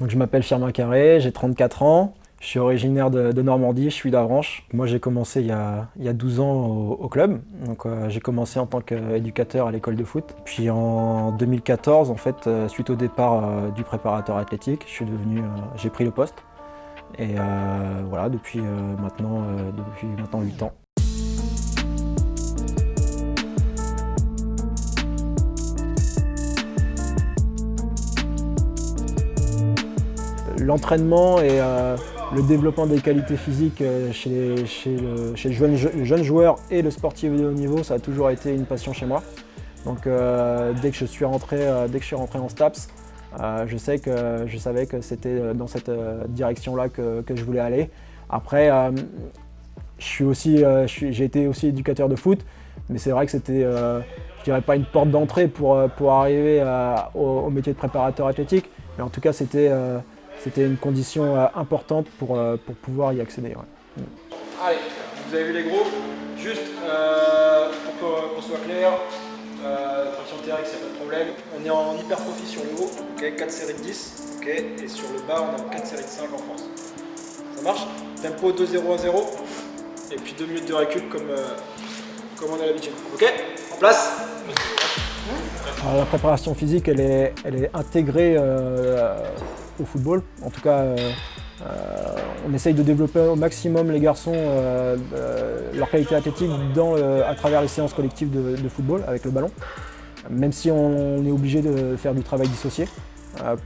Donc je m'appelle Firmin Carré, j'ai 34 ans, je suis originaire de Normandie, je suis d'Avranches. Moi j'ai commencé il y a 12 ans au club, donc j'ai commencé en tant qu'éducateur à l'école de foot. Puis en 2014, en fait, suite au départ du préparateur athlétique, j'ai pris le poste. Et voilà, depuis maintenant 8 ans. L'entraînement et le développement des qualités physiques chez le jeune joueur et le sportif de haut niveau, ça a toujours été une passion chez moi. Donc dès que je suis rentré en STAPS, je savais que c'était dans cette direction-là que je voulais aller. Après, j'ai été aussi éducateur de foot, mais c'est vrai que c'était, je dirais pas une porte d'entrée pour arriver au métier de préparateur athlétique, mais en tout cas c'était une condition importante pour pouvoir y accéder. Ouais. Allez, vous avez vu les groupes, juste pour qu'on soit clair, sur le terrain, il n'y a pas de problème. On est en hypertrophie sur le haut, okay, 4 séries de 10, okay, et sur le bas, on est en 4 séries de 5 en force. Ça marche? Tempo 2-0 à 0, et puis 2 minutes de récup comme on a l'habitude. Ok? En place? Alors, la préparation physique, elle est intégrée au football. En tout cas, on essaye de développer au maximum les garçons leur qualité athlétique à travers les séances collectives de football avec le ballon. Même si on est obligé de faire du travail dissocié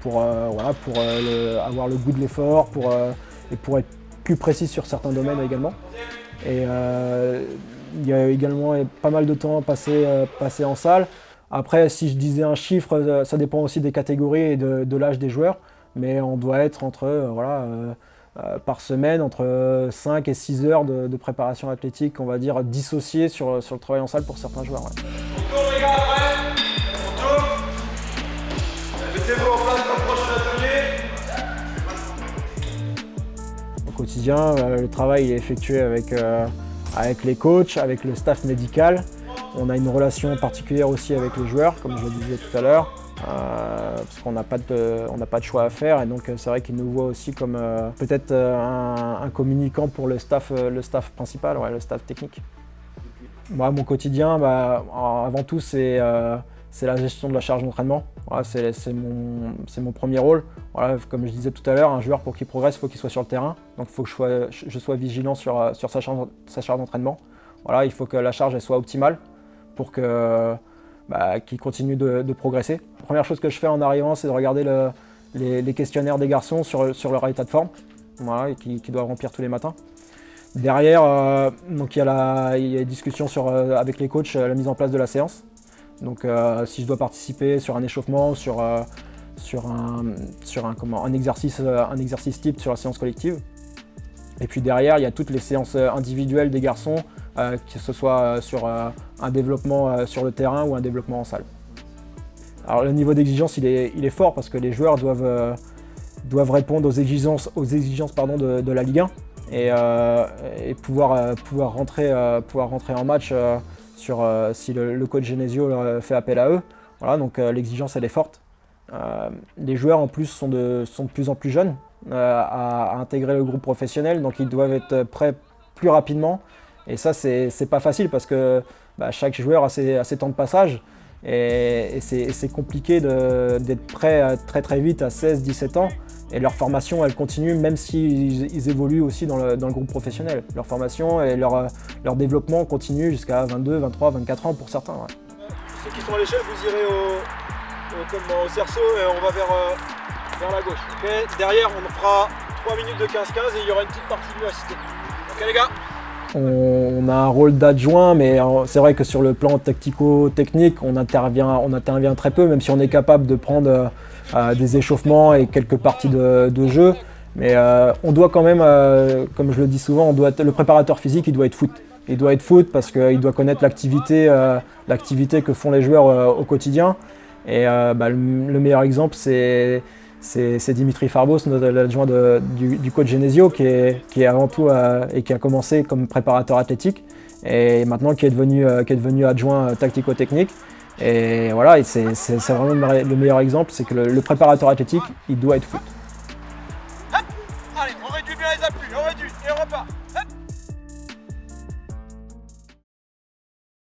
pour avoir le goût de l'effort et pour être plus précis sur certains domaines également. Et il y a également pas mal de temps passé en salle. Après, si je disais un chiffre, ça dépend aussi des catégories et de l'âge des joueurs, mais on doit être par semaine entre 5 et 6 heures de préparation athlétique, on va dire, dissociées sur le travail en salle pour certains joueurs. Ouais. On tourne les gars après, on tourne. Mettez-vous en place pour le prochain atelier. Au quotidien, le travail est effectué avec les coachs, avec le staff médical. On a une relation particulière aussi avec les joueurs, comme je le disais tout à l'heure, parce qu'on n'a pas de choix à faire, et donc c'est vrai qu'ils nous voient aussi comme peut-être un communicant pour le staff principal, ouais, le staff technique. Moi, mon quotidien, avant tout, c'est la gestion de la charge d'entraînement. Voilà, c'est mon premier rôle. Voilà, comme je disais tout à l'heure, un joueur pour qu'il progresse, il faut qu'il soit sur le terrain, donc il faut que je sois vigilant sur sa charge d'entraînement. Voilà, il faut que la charge elle soit optimale pour qu'il continue de progresser. La première chose que je fais en arrivant, c'est de regarder les questionnaires des garçons sur leur état de forme, voilà, qu'ils doivent remplir tous les matins. Derrière, donc il y a des discussions avec les coachs, la mise en place de la séance. Donc si je dois participer sur un échauffement, sur un exercice type sur la séance collective. Et puis derrière, il y a toutes les séances individuelles des garçons, que ce soit sur un développement sur le terrain ou un développement en salle. Alors le niveau d'exigence, il est fort parce que les joueurs doivent répondre aux exigences de la Ligue 1 et pouvoir rentrer en match si le coach Genesio fait appel à eux. Voilà, donc l'exigence elle est forte. Les joueurs en plus sont de plus en plus jeunes à intégrer le groupe professionnel, donc ils doivent être prêts plus rapidement. Et ça, c'est pas facile parce que chaque joueur a ses temps de passage et c'est compliqué d'être prêt très très vite à 16-17 ans. Et leur formation, elle continue même s'ils évoluent aussi dans le groupe professionnel. Leur formation et leur développement continue jusqu'à 22, 23, 24 ans pour certains. Ouais. Ceux qui sont à l'échelle, vous irez au cerceau et on va vers la gauche. Okay. Derrière, on fera 3 minutes de 15-15 et il y aura une petite partie de nous assistée. Ok les gars? On a un rôle d'adjoint, mais c'est vrai que sur le plan tactico-technique, on intervient très peu, même si on est capable de prendre des échauffements et quelques parties de jeu. Mais on doit quand même, comme je le dis souvent, le préparateur physique, il doit être foot. Il doit être foot parce qu'il doit connaître l'activité que font les joueurs au quotidien. Et le meilleur exemple, c'est Dimitri Farbos, l'adjoint du coach Genesio, qui est avant tout et qui a commencé comme préparateur athlétique et maintenant qui est devenu adjoint tactico-technique. Et voilà, c'est vraiment le meilleur exemple, c'est que le préparateur athlétique, il doit être foot. Allez, on réduit bien les appuis, on réduit.